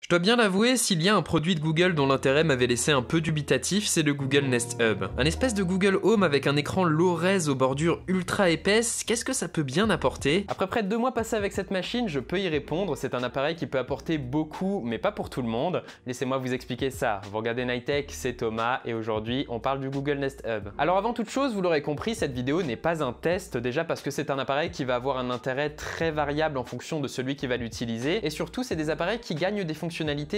Je dois bien l'avouer, s'il y a un produit de Google dont l'intérêt m'avait laissé un peu dubitatif, c'est le Google Nest Hub. Un espèce de Google Home avec un écran low-res aux bordures ultra épaisses, qu'est-ce que ça peut bien apporter? Après près de 2 mois passés avec cette machine, je peux y répondre, c'est un appareil qui peut apporter beaucoup, mais pas pour tout le monde. Laissez-moi vous expliquer ça. Vous regardez Nightech, c'est Thomas, et aujourd'hui on parle du Google Nest Hub. Alors avant toute chose, vous l'aurez compris, cette vidéo n'est pas un test, déjà parce que c'est un appareil qui va avoir un intérêt très variable en fonction de celui qui va l'utiliser, et surtout c'est des appareils qui gagnent des fonctionnalités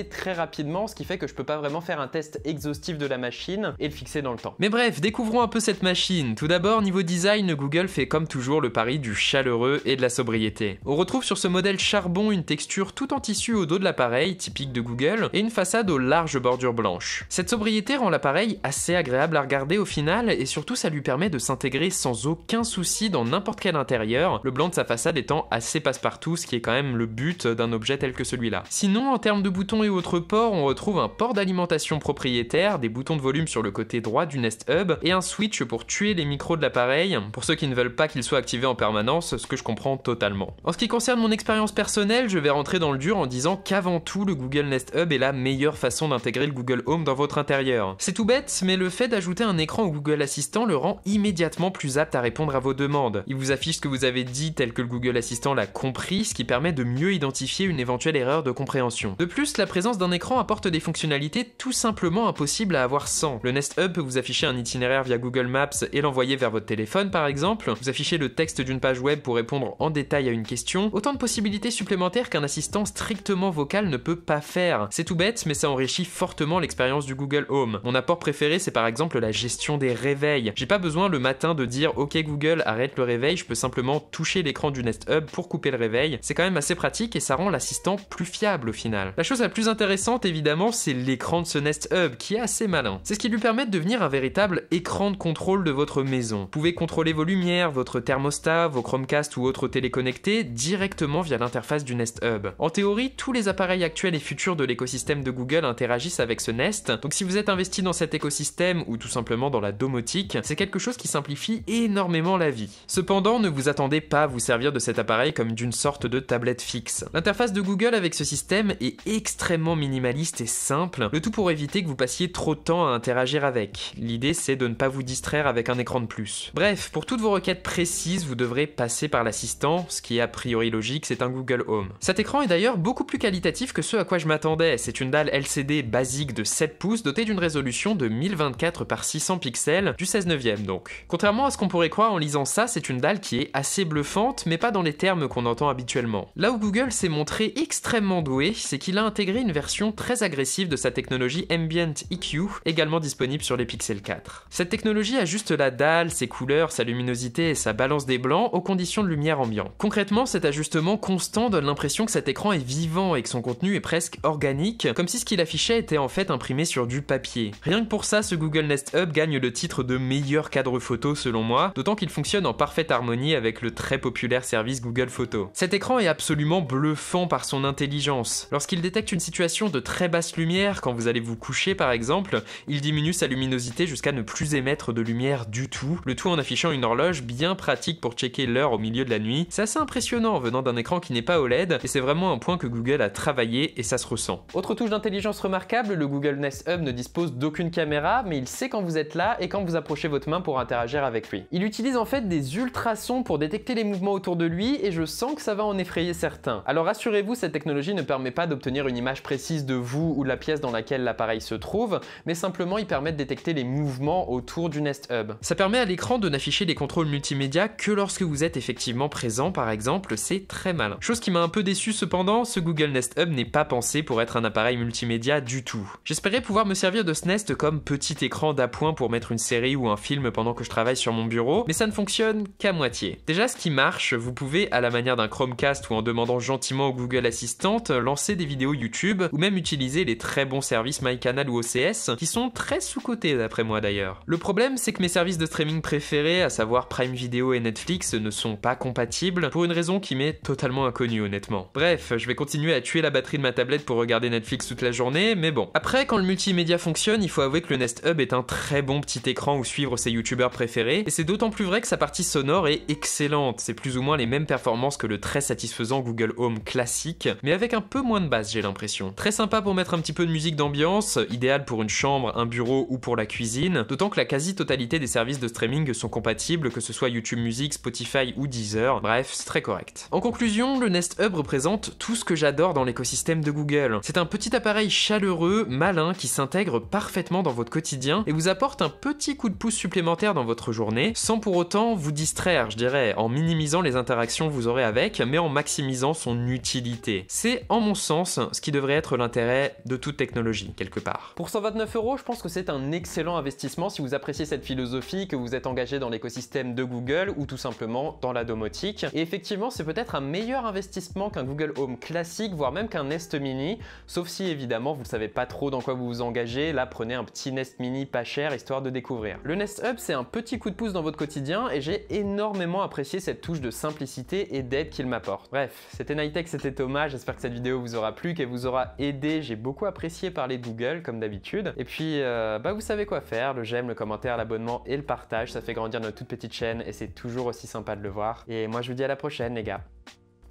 très rapidement, ce qui fait que je peux pas vraiment faire un test exhaustif de la machine et le fixer dans le temps. Mais bref, découvrons un peu cette machine. Tout d'abord, niveau design, Google fait comme toujours le pari du chaleureux et de la sobriété. On retrouve sur ce modèle charbon une texture tout en tissu au dos de l'appareil, typique de Google, et une façade aux larges bordures blanches. Cette sobriété rend l'appareil assez agréable à regarder au final, et surtout ça lui permet de s'intégrer sans aucun souci dans n'importe quel intérieur, le blanc de sa façade étant assez passe-partout, ce qui est quand même le but d'un objet tel que celui-là. Sinon, en termes de boutons et autres ports, on retrouve un port d'alimentation propriétaire, des boutons de volume sur le côté droit du Nest Hub et un switch pour tuer les micros de l'appareil, pour ceux qui ne veulent pas qu'il soit activé en permanence, ce que je comprends totalement. En ce qui concerne mon expérience personnelle, je vais rentrer dans le dur en disant qu'avant tout, le Google Nest Hub est la meilleure façon d'intégrer le Google Home dans votre intérieur. C'est tout bête, mais le fait d'ajouter un écran au Google Assistant le rend immédiatement plus apte à répondre à vos demandes. Il vous affiche ce que vous avez dit tel que le Google Assistant l'a compris, ce qui permet de mieux identifier une éventuelle erreur de compréhension. De plus, la présence d'un écran apporte des fonctionnalités tout simplement impossibles à avoir sans. Le Nest Hub peut vous afficher un itinéraire via Google Maps et l'envoyer vers votre téléphone par exemple, vous afficher le texte d'une page web pour répondre en détail à une question, autant de possibilités supplémentaires qu'un assistant strictement vocal ne peut pas faire. C'est tout bête, mais ça enrichit fortement l'expérience du Google Home. Mon apport préféré, c'est par exemple la gestion des réveils. J'ai pas besoin le matin de dire OK Google, arrête le réveil, je peux simplement toucher l'écran du Nest Hub pour couper le réveil. C'est quand même assez pratique et ça rend l'assistant plus fiable au final. La chose la plus intéressante évidemment, c'est l'écran de ce Nest Hub qui est assez malin. C'est ce qui lui permet de devenir un véritable écran de contrôle de votre maison. Vous pouvez contrôler vos lumières, votre thermostat, vos Chromecast ou autres téléconnectés directement via l'interface du Nest Hub. En théorie, tous les appareils actuels et futurs de l'écosystème de Google interagissent avec ce Nest, donc si vous êtes investi dans cet écosystème ou tout simplement dans la domotique, c'est quelque chose qui simplifie énormément la vie. Cependant, ne vous attendez pas à vous servir de cet appareil comme d'une sorte de tablette fixe. L'interface de Google avec ce système est extrêmement minimaliste et simple, le tout pour éviter que vous passiez trop de temps à interagir avec. L'idée c'est de ne pas vous distraire avec un écran de plus. Bref, pour toutes vos requêtes précises, vous devrez passer par l'assistant, ce qui est a priori logique, c'est un Google Home. Cet écran est d'ailleurs beaucoup plus qualitatif que ce à quoi je m'attendais. C'est une dalle LCD basique de 7 pouces dotée d'une résolution de 1024 par 600 pixels, du 16/9 donc. Contrairement à ce qu'on pourrait croire en lisant ça, c'est une dalle qui est assez bluffante, mais pas dans les termes qu'on entend habituellement. Là où Google s'est montré extrêmement doué, c'est qu'il a intégré une version très agressive de sa technologie Ambient EQ, également disponible sur les Pixel 4. Cette technologie ajuste la dalle, ses couleurs, sa luminosité et sa balance des blancs aux conditions de lumière ambiant. Concrètement, cet ajustement constant donne l'impression que cet écran est vivant et que son contenu est presque organique, comme si ce qu'il affichait était en fait imprimé sur du papier. Rien que pour ça, ce Google Nest Hub gagne le titre de meilleur cadre photo selon moi, d'autant qu'il fonctionne en parfaite harmonie avec le très populaire service Google Photos. Cet écran est absolument bluffant par son intelligence. Lorsqu'il détecte une situation de très basse lumière, quand vous allez vous coucher par exemple, il diminue sa luminosité jusqu'à ne plus émettre de lumière du tout, le tout en affichant une horloge bien pratique pour checker l'heure au milieu de la nuit. C'est assez impressionnant venant d'un écran qui n'est pas OLED, et c'est vraiment un point que Google a travaillé et ça se ressent. Autre touche d'intelligence remarquable, le Google Nest Hub ne dispose d'aucune caméra, mais il sait quand vous êtes là et quand vous approchez votre main pour interagir avec lui. Il utilise en fait des ultrasons pour détecter les mouvements autour de lui et je sens que ça va en effrayer certains. Alors rassurez-vous, cette technologie ne permet pas d'obtenir une image précise de vous ou de la pièce dans laquelle l'appareil se trouve, mais simplement il permet de détecter les mouvements autour du Nest Hub. Ça permet à l'écran de n'afficher les contrôles multimédia que lorsque vous êtes effectivement présent par exemple, c'est très malin. Chose qui m'a un peu déçu cependant, ce Google Nest Hub n'est pas pensé pour être un appareil multimédia du tout. J'espérais pouvoir me servir de ce Nest comme petit écran d'appoint pour mettre une série ou un film pendant que je travaille sur mon bureau, mais ça ne fonctionne qu'à moitié. Déjà ce qui marche, vous pouvez à la manière d'un Chromecast ou en demandant gentiment au Google Assistant, lancer des vidéos YouTube ou même utiliser les très bons services MyCanal ou OCS qui sont très sous-cotés d'après moi d'ailleurs. Le problème c'est que mes services de streaming préférés, à savoir Prime Video et Netflix, ne sont pas compatibles pour une raison qui m'est totalement inconnue honnêtement. Bref, je vais continuer à tuer la batterie de ma tablette pour regarder Netflix toute la journée, mais bon. Après, quand le multimédia fonctionne, il faut avouer que le Nest Hub est un très bon petit écran où suivre ses youtubeurs préférés, et c'est d'autant plus vrai que sa partie sonore est excellente. C'est plus ou moins les mêmes performances que le très satisfaisant Google Home classique, mais avec un peu moins de basse j'ai l'impression. Très sympa pour mettre un petit peu de musique d'ambiance, idéal pour une chambre, un bureau ou pour la cuisine, d'autant que la quasi-totalité des services de streaming sont compatibles, que ce soit YouTube Music, Spotify ou Deezer, bref, c'est très correct. En conclusion, le Nest Hub représente tout ce que j'adore dans l'écosystème de Google. C'est un petit appareil chaleureux, malin, qui s'intègre parfaitement dans votre quotidien et vous apporte un petit coup de pouce supplémentaire dans votre journée, sans pour autant vous distraire, je dirais, en minimisant les interactions que vous aurez avec, mais en maximisant son utilité. C'est, en mon sens, ce qui devrait être l'intérêt de toute technologie, quelque part. Pour 129 €, je pense que c'est un excellent investissement si vous appréciez cette philosophie, que vous êtes engagé dans l'écosystème de Google ou tout simplement dans la domotique. Et effectivement, c'est peut-être un meilleur investissement qu'un Google Home classique, voire même qu'un Nest Mini, sauf si évidemment vous ne savez pas trop dans quoi vous vous engagez, là prenez un petit Nest Mini pas cher histoire de découvrir. Le Nest Hub, c'est un petit coup de pouce dans votre quotidien et j'ai énormément apprécié cette touche de simplicité et d'aide qu'il m'apporte. Bref, c'était Nightech, c'était Thomas, j'espère que cette vidéo vous aura plu, qu'elle vous aura aidé, j'ai beaucoup apprécié parler de Google comme d'habitude. Et puis, vous savez quoi faire, le j'aime, le commentaire, l'abonnement et le partage, ça fait grandir notre toute petite chaîne et c'est toujours aussi sympa de le voir. Et moi je vous dis à la prochaine les gars.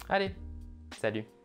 Allez, salut!